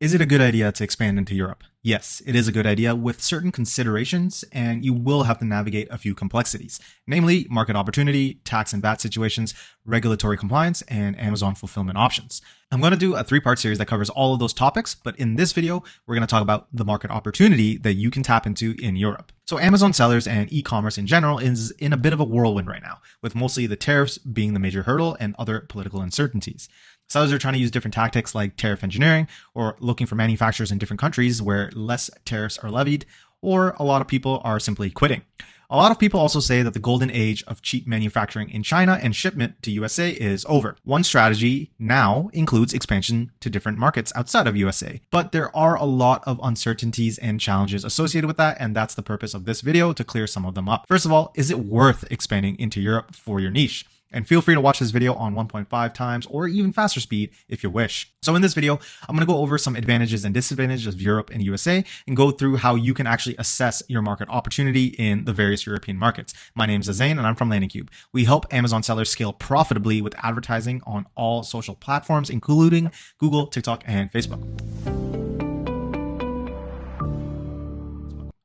Is it a good idea to expand into Europe? Yes, it is a good idea with certain considerations, and you will have to navigate a few complexities, namely market opportunity, tax and VAT situations, regulatory compliance, and Amazon fulfillment options. I'm going to do a 3-part series that covers all of those topics, but in this video, we're going to talk about the market opportunity that you can tap into in Europe. So Amazon sellers and e-commerce in general is in a bit of a whirlwind right now, with mostly the tariffs being the major hurdle and other political uncertainties. Sellers are trying to use different tactics like tariff engineering or looking for manufacturers in different countries where less tariffs are levied, or a lot of people are simply quitting. A lot of people also say that the golden age of cheap manufacturing in China and shipment to USA is over. One strategy now includes expansion to different markets outside of USA, but there are a lot of uncertainties and challenges associated with that, and that's the purpose of this video, to clear some of them up. First of all, is it worth expanding into Europe for your niche? And feel free to watch this video on 1.5 times or even faster speed if you wish. So in this video, I'm going to go over some advantages and disadvantages of Europe and USA and go through how you can actually assess your market opportunity in the various European markets. My name is Zain and I'm from LandingCube. We help Amazon sellers scale profitably with advertising on all social platforms, including Google, TikTok, and Facebook.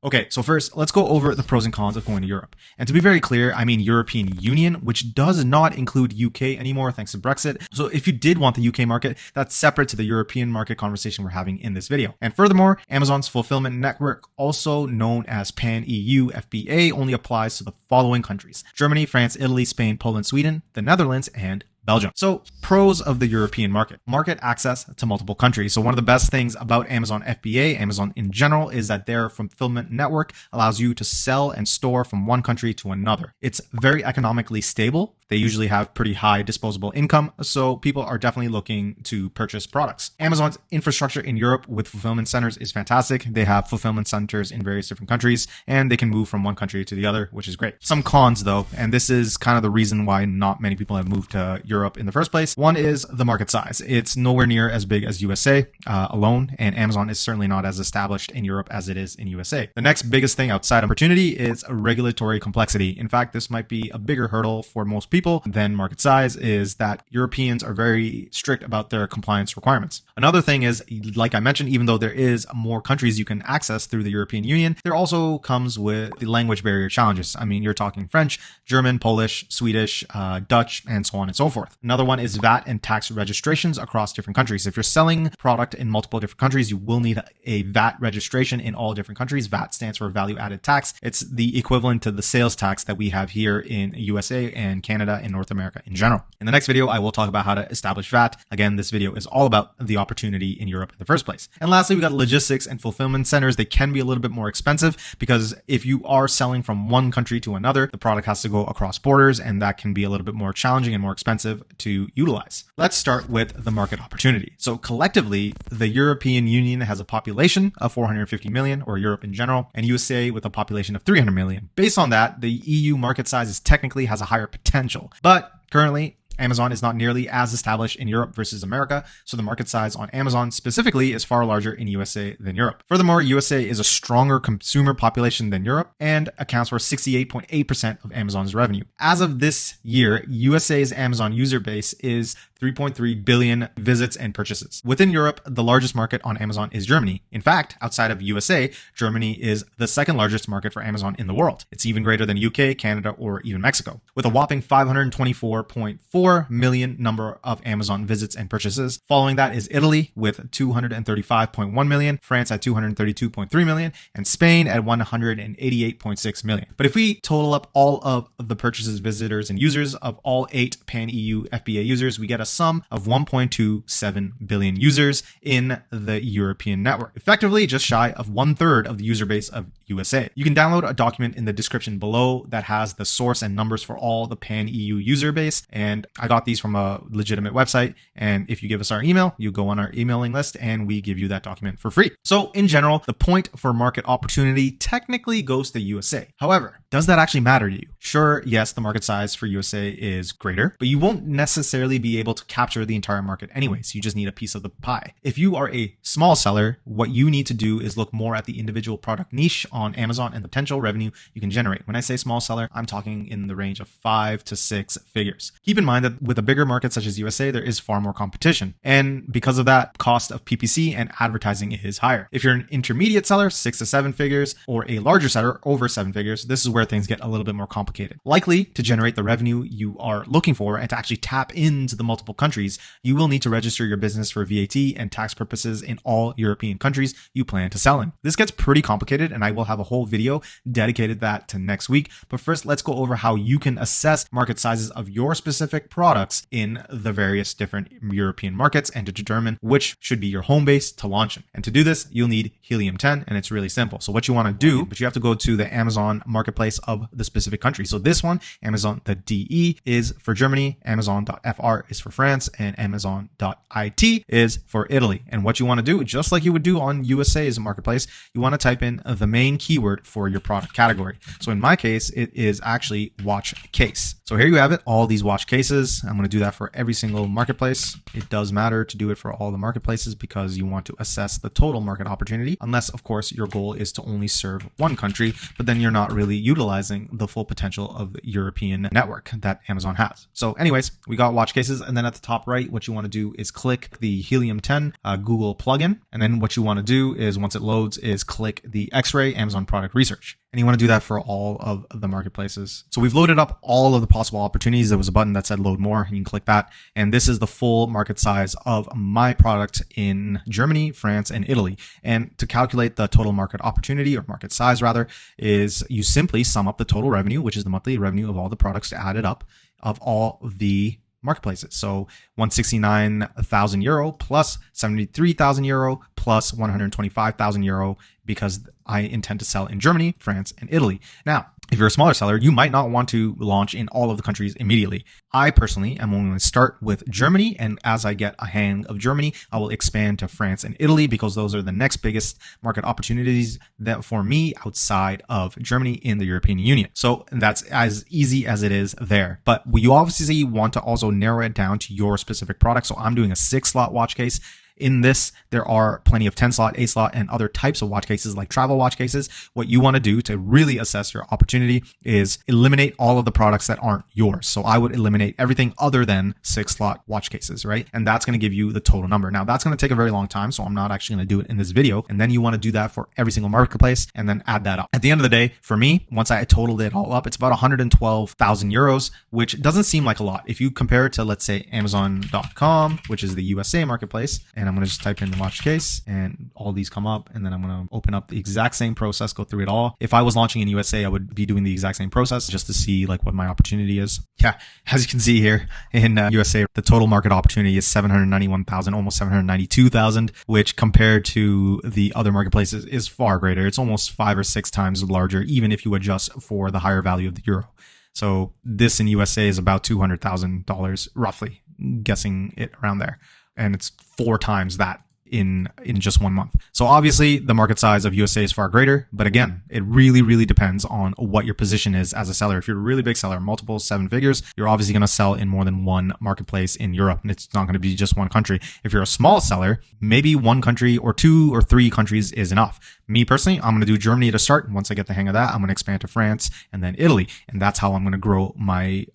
Okay, so first, let's go over the pros and cons of going to Europe. And to be very clear, I mean European Union, which does not include UK anymore thanks to Brexit. So if you did want the UK market, that's separate to the European market conversation we're having in this video. And furthermore, Amazon's fulfillment network, also known as Pan-EU FBA, only applies to the following countries: Germany, France, Italy, Spain, Poland, Sweden, the Netherlands, and Belgium. So pros of the European market: market access to multiple countries. So one of the best things about Amazon FBA, Amazon in general, is that their fulfillment network allows you to sell and store from one country to another. It's very economically stable. They usually have pretty high disposable income, so people are definitely looking to purchase products. Amazon's infrastructure in Europe with fulfillment centers is fantastic. They have fulfillment centers in various different countries, and they can move from one country to the other, which is great. Some cons though, and this is kind of the reason why not many people have moved to Europe in the first place. One is the market size. It's nowhere near as big as USA alone, and Amazon is certainly not as established in Europe as it is in USA. The next biggest thing outside of opportunity is regulatory complexity. In fact, this might be a bigger hurdle for most people than market size, is that Europeans are very strict about their compliance requirements. Another thing is, like I mentioned, even though there is more countries you can access through the European Union, there also comes with the language barrier challenges. I mean, you're talking French, German, Polish, Swedish, Dutch, and so on and so forth. Another one is VAT and tax registrations across different countries. If you're selling product in multiple different countries, you will need a VAT registration in all different countries. VAT stands for value added tax. It's the equivalent to the sales tax that we have here in USA and Canada and North America in general. In the next video, I will talk about how to establish VAT. Again, this video is all about the opportunity in Europe in the first place. And lastly, we got logistics and fulfillment centers. They can be a little bit more expensive because if you are selling from one country to another, the product has to go across borders, and that can be a little bit more challenging and more expensive to utilize. Let's start with the market opportunity. So collectively, the European Union has a population of 450 million, or Europe in general, and USA with a population of 300 million. Based on that, the EU market size technically has a higher potential. But currently, Amazon is not nearly as established in Europe versus America, so the market size on Amazon specifically is far larger in USA than Europe. Furthermore, USA is a stronger consumer population than Europe and accounts for 68.8% of Amazon's revenue. As of this year, USA's Amazon user base is 3.3 billion visits and purchases. Within Europe, the largest market on Amazon is Germany. In fact, outside of USA, Germany is the second largest market for Amazon in the world. It's even greater than UK, Canada, or even Mexico, with a whopping 524.4 million number of Amazon visits and purchases. Following that is Italy with 235.1 million, France at 232.3 million, and Spain at 188.6 million. But if we total up all of the purchases, visitors, and users of all 8 Pan-EU FBA users, we get a sum of 1.27 billion users in the European network, effectively just shy of 1/3 of the user base of USA. You can download a document in the description below that has the source and numbers for all the Pan-EU user base, and I got these from a legitimate website, and if you give us our email, you go on our emailing list and we give you that document for free. So in general, the point for market opportunity technically goes to USA. However, does that actually matter to you? Sure, yes, the market size for USA is greater, but you won't necessarily be able to capture the entire market anyways. You just need a piece of the pie. If you are a small seller, what you need to do is look more at the individual product niche on Amazon and the potential revenue you can generate. When I say small seller, I'm talking in the range of 5 to 6 figures. Keep in mind that with a bigger market such as USA, there is far more competition. And because of that, cost of PPC and advertising is higher. If you're an intermediate seller, 6 to 7 figures, or a larger seller, over 7 figures, this is where things get a little bit more complicated. Likely to generate the revenue you are looking for and to actually tap into the multiple countries, you will need to register your business for VAT and tax purposes in all European countries you plan to sell in. This gets pretty complicated, and I will have a whole video dedicated that to next week. But first, let's go over how you can assess market sizes of your specific products in the various different European markets and to determine which should be your home base to launch in. And to do this, you'll need Helium 10, and it's really simple. So what you want to do, but you have to go to the Amazon marketplace of the specific country. So this one, Amazon.de, is for Germany, Amazon.fr is for France, and Amazon.it is for Italy. And what you want to do, just like you would do on USA's marketplace, you want to type in the main keyword for your product category. So in my case, it is actually watch case. So here you have it, all these watch cases. I'm going to do that for every single marketplace. It does matter to do it for all the marketplaces because you want to assess the total market opportunity, unless of course your goal is to only serve one country, but then you're not really utilizing the full potential of the European network that Amazon has. So anyways, we got watch cases, and then at the top right, what you want to do is click the Helium 10 Google plugin. And then what you want to do is, once it loads, is click the X-Ray Amazon product research. And you want to do that for all of the marketplaces. So we've loaded up all of the possible opportunities. There was a button that said load more. You can click that. And this is the full market size of my product in Germany, France, and Italy. And to calculate the total market opportunity, or market size rather, is you simply sum up the total revenue, which is the monthly revenue of all the products, to add it up of all the marketplaces. So 169,000 euro plus 73,000 euro plus 125,000 euro, because I intend to sell in Germany, France, and Italy. Now, if you're a smaller seller, you might not want to launch in all of the countries immediately. I personally am only going to start with Germany, and as I get a hang of Germany, I will expand to France and Italy, because those are the next biggest market opportunities that for me outside of Germany in the European Union. So that's as easy as it is there. But you obviously want to also narrow it down to your specific product. So I'm doing a 6-slot watch case. In this, there are plenty of 10-slot, 8-slot, and other types of watch cases like travel watch cases. What you want to do to really assess your opportunity is eliminate all of the products that aren't yours. So I would eliminate everything other than 6-slot watch cases, right? And that's going to give you the total number. Now, that's going to take a very long time, so I'm not actually going to do it in this video. And then you want to do that for every single marketplace and then add that up. At the end of the day, for me, once I totaled it all up, it's about 112,000 euros, which doesn't seem like a lot. If you compare it to, let's say, Amazon.com, which is the USA marketplace, and I'm going to just type in the watch case and all these come up, and then I'm going to open up the exact same process, go through it all. If I was launching in USA, I would be doing the exact same process just to see like what my opportunity is. Yeah, as you can see here in USA, the total market opportunity is 791,000, almost 792,000, which compared to the other marketplaces is far greater. It's almost 5 or 6 times larger, even if you adjust for the higher value of the euro. So this in USA is about $200,000 roughly, guessing it around there. And it's 4 times that in just 1 month. So obviously the market size of USA is far greater, but again, it really depends on what your position is as a seller. If you're a really big seller, multiple 7 figures, you're obviously going to sell in more than one marketplace in Europe, and it's not going to be just one country. If you're a small seller, maybe one country or 2 or 3 countries is enough. Me personally, I'm going to do Germany to start. Once I get the hang of that, I'm going to expand to France and then Italy, and that's how I'm going to grow my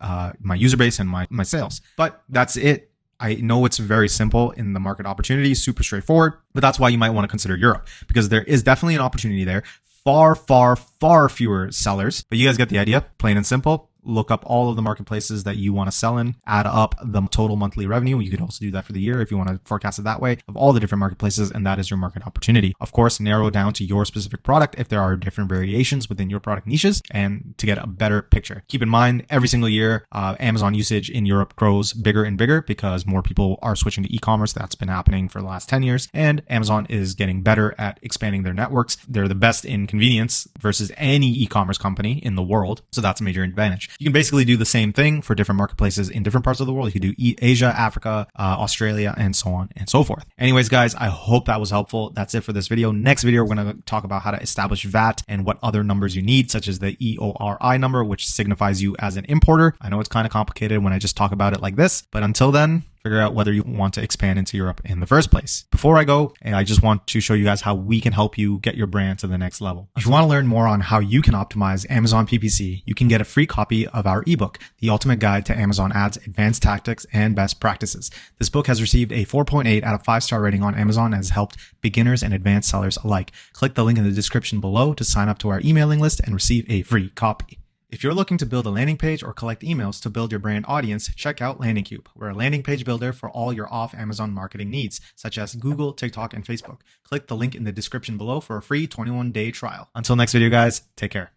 my user base and my sales. But that's it. I know it's very simple in the market opportunity, super straightforward, but that's why you might want to consider Europe, because there is definitely an opportunity there. Far fewer sellers, but you guys get the idea, plain and simple. Look up all of the marketplaces that you want to sell in, add up the total monthly revenue. You could also do that for the year if you want to forecast it that way, of all the different marketplaces, and that is your market opportunity. Of course, narrow down to your specific product if there are different variations within your product niches, and to get a better picture. Keep in mind, every single year, Amazon usage in Europe grows bigger and bigger because more people are switching to e-commerce. That's been happening for the last 10 years, and Amazon is getting better at expanding their networks. They're the best in convenience versus any e-commerce company in the world, so that's a major advantage. You can basically do the same thing for different marketplaces in different parts of the world. You could do Asia, Africa, Australia, and so on and so forth. Anyways, guys, I hope that was helpful. That's it for this video. Next video, we're going to talk about how to establish VAT and what other numbers you need, such as the EORI number, which signifies you as an importer. I know it's kind of complicated when I just talk about it like this, but until then, figure out whether you want to expand into Europe in the first place. Before I go, I just want to show you guys how we can help you get your brand to the next level. If you want to learn more on how you can optimize Amazon PPC, you can get a free copy of our ebook, The Ultimate Guide to Amazon Ads, Advanced Tactics and Best Practices. This book has received a 4.8 out of 5-star rating on Amazon and has helped beginners and advanced sellers alike. Click the link in the description below to sign up to our emailing list and receive a free copy. If you're looking to build a landing page or collect emails to build your brand audience, check out LandingCube. We're a landing page builder for all your off-Amazon marketing needs, such as Google, TikTok, and Facebook. Click the link in the description below for a free 21-day trial. Until next video, guys, take care.